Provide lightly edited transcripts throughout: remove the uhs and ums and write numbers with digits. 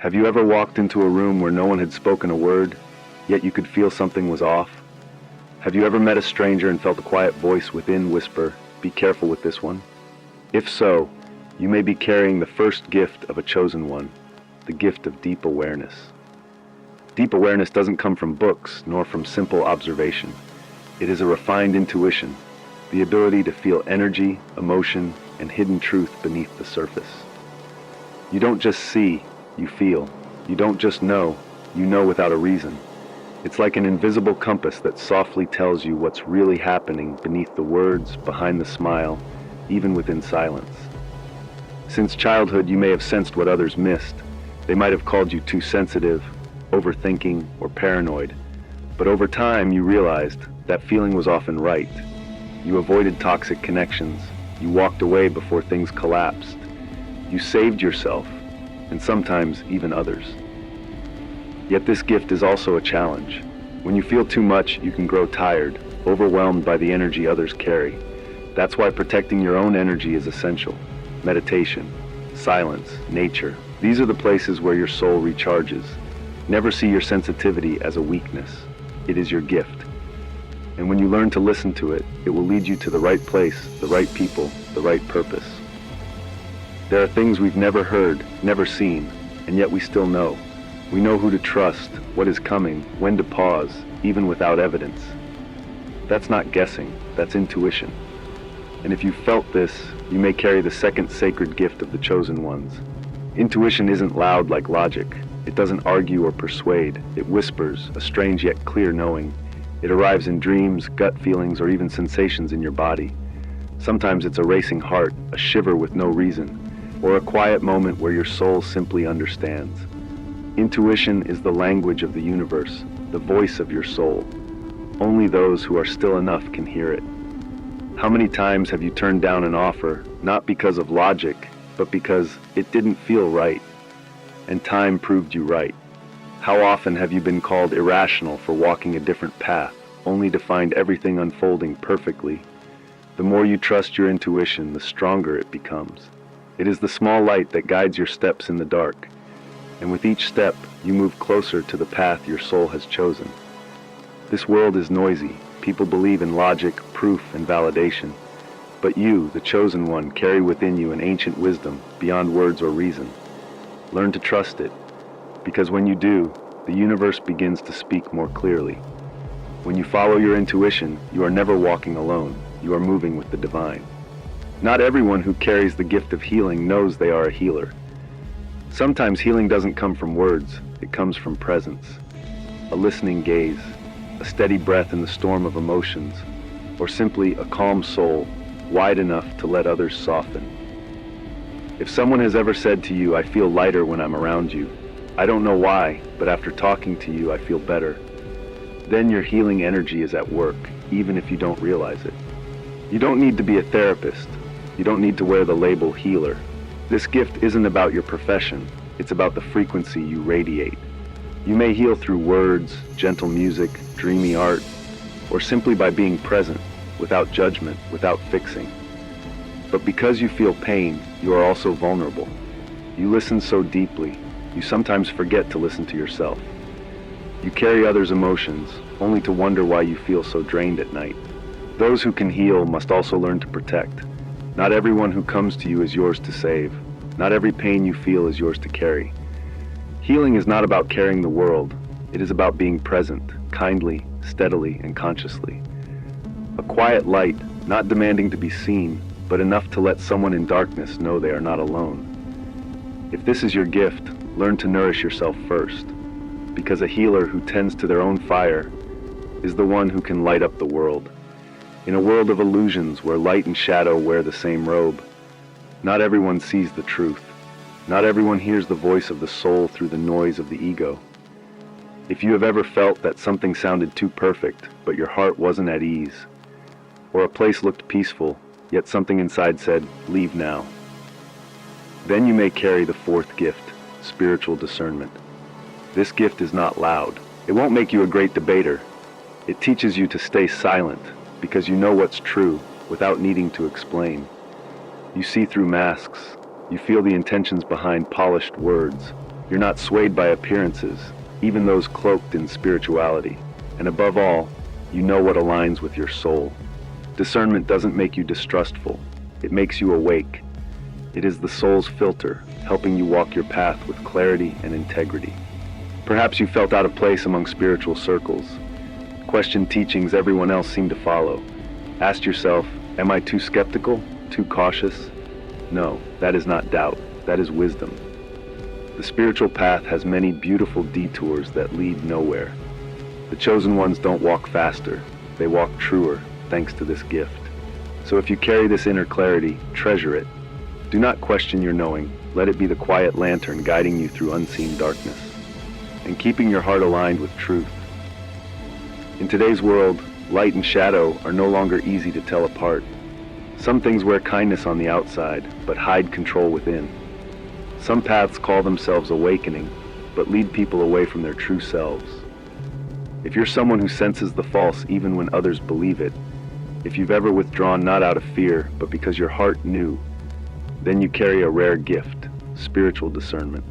Have you ever walked into a room where no one had spoken a word, yet you could feel something was off? Have you ever met a stranger and felt a quiet voice within whisper, "Be careful with this one"? If so, you may be carrying the first gift of a chosen one, the gift of deep awareness. Deep awareness doesn't come from books, nor from simple observation. It is a refined intuition, the ability to feel energy, emotion, and hidden truth beneath the surface. You don't just see, you feel. You don't just know, you know without a reason. It's like an invisible compass that softly tells you what's really happening beneath the words, behind the smile, even within silence. Since childhood, you may have sensed what others missed. They might have called you too sensitive, overthinking, or paranoid. But over time, you realized that feeling was often right. You avoided toxic connections. You walked away before things collapsed. You saved yourself, and sometimes even others. Yet this gift is also a challenge. When you feel too much, you can grow tired, overwhelmed by the energy others carry. That's why protecting your own energy is essential. Meditation, silence, nature. These are the places where your soul recharges. Never see your sensitivity as a weakness. It is your gift. And when you learn to listen to it, it will lead you to the right place, the right people, the right purpose. There are things we've never heard, never seen, and yet we still know. We know who to trust, what is coming, when to pause, even without evidence. That's not guessing, that's intuition. And if you felt this, you may carry the second sacred gift of the chosen ones. Intuition isn't loud like logic. It doesn't argue or persuade. It whispers, a strange yet clear knowing. It arrives in dreams, gut feelings, or even sensations in your body. Sometimes it's a racing heart, a shiver with no reason, or a quiet moment where your soul simply understands. Intuition is the language of the universe, the voice of your soul. Only those who are still enough can hear it. How many times have you turned down an offer, not because of logic, but because it didn't feel right, and time proved you right? How often have you been called irrational for walking a different path, only to find everything unfolding perfectly? The more you trust your intuition, the stronger it becomes. It is the small light that guides your steps in the dark, and with each step, you move closer to the path your soul has chosen. This world is noisy. People believe in logic, proof, and validation. But you, the chosen one, carry within you an ancient wisdom beyond words or reason. Learn to trust it, because when you do, the universe begins to speak more clearly. When you follow your intuition, you are never walking alone. You are moving with the divine. Not everyone who carries the gift of healing knows they are a healer. Sometimes healing doesn't come from words, it comes from presence. A listening gaze, a steady breath in the storm of emotions, or simply a calm soul, wide enough to let others soften. If someone has ever said to you, "I feel lighter when I'm around you," I don't know why, but after talking to you, I feel better. Then your healing energy is at work, even if you don't realize it. You don't need to be a therapist. You don't need to wear the label healer. This gift isn't about your profession. It's about the frequency you radiate. You may heal through words, gentle music, dreamy art, or simply by being present, without judgment, without fixing. But because you feel pain, you are also vulnerable. You listen so deeply, you sometimes forget to listen to yourself. You carry others' emotions, only to wonder why you feel so drained at night. Those who can heal must also learn to protect. Not everyone who comes to you is yours to save. Not every pain you feel is yours to carry. Healing is not about carrying the world. It is about being present, kindly, steadily, and consciously. A quiet light, not demanding to be seen, but enough to let someone in darkness know they are not alone. If this is your gift, learn to nourish yourself first, because a healer who tends to their own fire is the one who can light up the world. In a world of illusions where light and shadow wear the same robe, not everyone sees the truth. Not everyone hears the voice of the soul through the noise of the ego. If you have ever felt that something sounded too perfect, but your heart wasn't at ease, or a place looked peaceful, yet something inside said, "Leave now," then you may carry the fourth gift, spiritual discernment. This gift is not loud. It won't make you a great debater. It teaches you to stay silent, because you know what's true without needing to explain. You see through masks. You feel the intentions behind polished words. You're not swayed by appearances, even those cloaked in spirituality. And above all, you know what aligns with your soul. Discernment doesn't make you distrustful. It makes you awake. It is the soul's filter, helping you walk your path with clarity and integrity. Perhaps you felt out of place among spiritual circles, questioned teachings everyone else seemed to follow. Asked yourself, am I too skeptical, too cautious? No, that is not doubt, that is wisdom. The spiritual path has many beautiful detours that lead nowhere. The chosen ones don't walk faster, they walk truer, thanks to this gift. So if you carry this inner clarity, treasure it. Do not question your knowing, let it be the quiet lantern guiding you through unseen darkness, and keeping your heart aligned with truth. In today's world, light and shadow are no longer easy to tell apart. Some things wear kindness on the outside, but hide control within. Some paths call themselves awakening, but lead people away from their true selves. If you're someone who senses the false even when others believe it, if you've ever withdrawn not out of fear, but because your heart knew, then you carry a rare gift, spiritual discernment.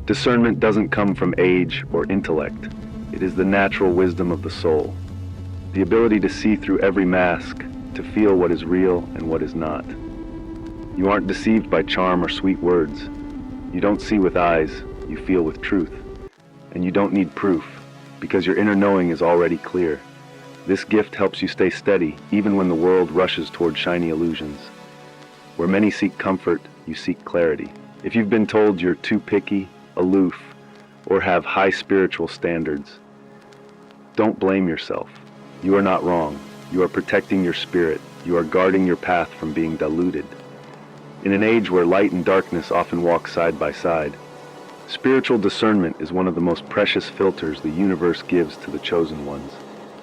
Discernment doesn't come from age or intellect. It is the natural wisdom of the soul. The ability to see through every mask, to feel what is real and what is not. You aren't deceived by charm or sweet words. You don't see with eyes, you feel with truth. And you don't need proof, because your inner knowing is already clear. This gift helps you stay steady, even when the world rushes toward shiny illusions. Where many seek comfort, you seek clarity. If you've been told you're too picky, aloof, or have high spiritual standards, don't blame yourself. You are not wrong. You are protecting your spirit. You are guarding your path from being diluted. In an age where light and darkness often walk side by side, spiritual discernment is one of the most precious filters the universe gives to the chosen ones.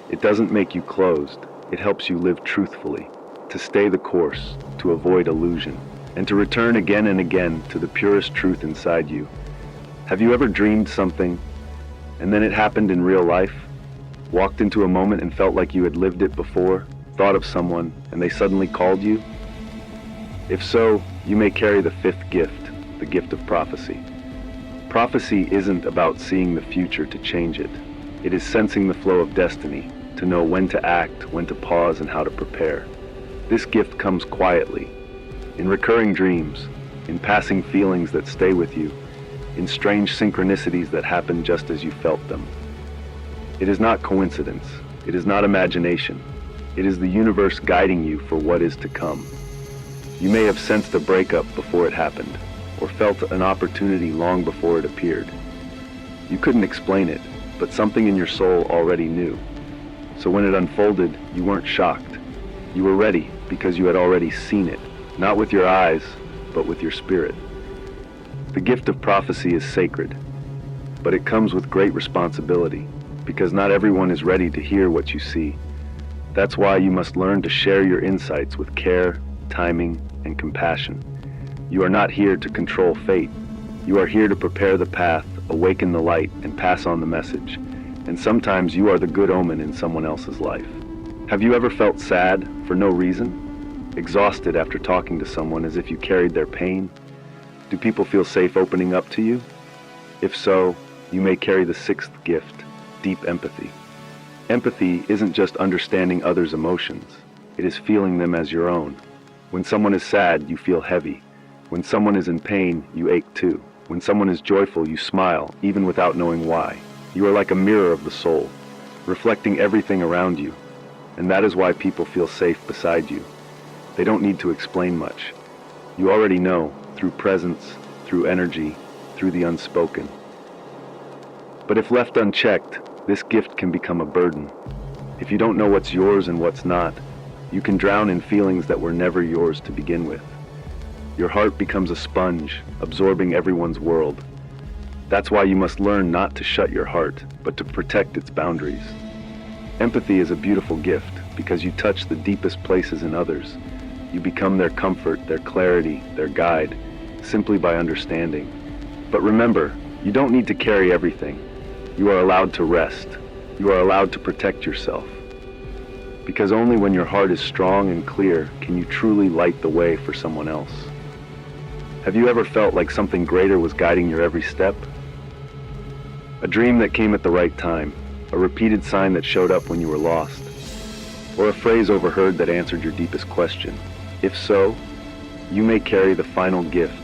It doesn't make you closed. It helps you live truthfully, to stay the course, to avoid illusion, and to return again and again to the purest truth inside you. Have you ever dreamed something, and then it happened in real life? Walked into a moment and felt like you had lived it before, thought of someone, and they suddenly called you? If so, you may carry the fifth gift, the gift of prophecy. Prophecy isn't about seeing the future to change it. It is sensing the flow of destiny, to know when to act, when to pause, and how to prepare. This gift comes quietly, in recurring dreams, in passing feelings that stay with you, in strange synchronicities that happen just as you felt them. It is not coincidence. It is not imagination. It is the universe guiding you for what is to come. You may have sensed a breakup before it happened, or felt an opportunity long before it appeared. You couldn't explain it, but something in your soul already knew. So when it unfolded, you weren't shocked. You were ready because you had already seen it, not with your eyes, but with your spirit. The gift of prophecy is sacred, but it comes with great responsibility, because not everyone is ready to hear what you see. That's why you must learn to share your insights with care, timing, and compassion. You are not here to control fate. You are here to prepare the path, awaken the light, and pass on the message. And sometimes you are the good omen in someone else's life. Have you ever felt sad for no reason? Exhausted after talking to someone as if you carried their pain? Do people feel safe opening up to you? If so, you may carry the sixth gift, deep empathy. Empathy isn't just understanding others' emotions. It is feeling them as your own. When someone is sad, you feel heavy. When someone is in pain, you ache too. When someone is joyful, you smile, even without knowing why. You are like a mirror of the soul, reflecting everything around you. And that is why people feel safe beside you. They don't need to explain much. You already know, through presence, through energy, through the unspoken. But if left unchecked, this gift can become a burden. If you don't know what's yours and what's not, you can drown in feelings that were never yours to begin with. Your heart becomes a sponge, absorbing everyone's world. That's why you must learn not to shut your heart, but to protect its boundaries. Empathy is a beautiful gift because you touch the deepest places in others. You become their comfort, their clarity, their guide, simply by understanding. But remember, you don't need to carry everything. You are allowed to rest. You are allowed to protect yourself. Because only when your heart is strong and clear can you truly light the way for someone else. Have you ever felt like something greater was guiding your every step? A dream that came at the right time, a repeated sign that showed up when you were lost, or a phrase overheard that answered your deepest question. If so, you may carry the final gift,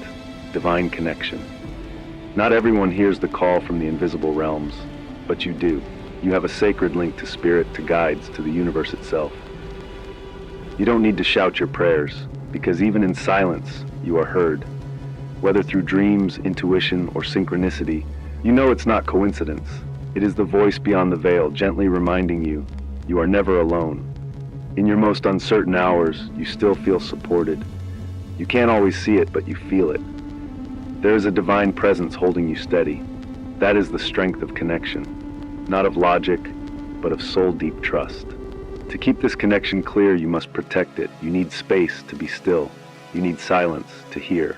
divine connection. Not everyone hears the call from the invisible realms, but you do. You have a sacred link to spirit, to guides, to the universe itself. You don't need to shout your prayers, because even in silence, you are heard. Whether through dreams, intuition, or synchronicity, you know it's not coincidence. It is the voice beyond the veil, gently reminding you, you are never alone. In your most uncertain hours, you still feel supported. You can't always see it, but you feel it. There is a divine presence holding you steady. That is the strength of connection, not of logic, but of soul-deep trust. To keep this connection clear, you must protect it. You need space to be still. You need silence to hear.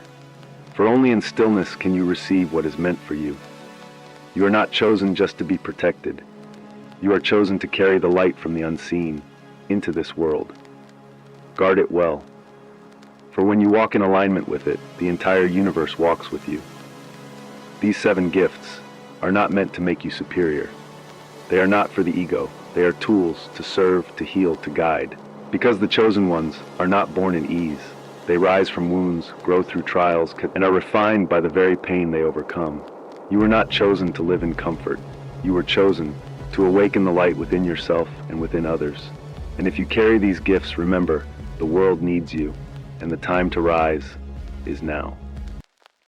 For only in stillness can you receive what is meant for you. You are not chosen just to be protected. You are chosen to carry the light from the unseen into this world. Guard it well. For when you walk in alignment with it, the entire universe walks with you. These 7 gifts are not meant to make you superior. They are not for the ego. They are tools to serve, to heal, to guide. Because the chosen ones are not born in ease. They rise from wounds, grow through trials, and are refined by the very pain they overcome. You were not chosen to live in comfort. You were chosen to awaken the light within yourself and within others. And if you carry these gifts, remember, the world needs you, and the time to rise is now.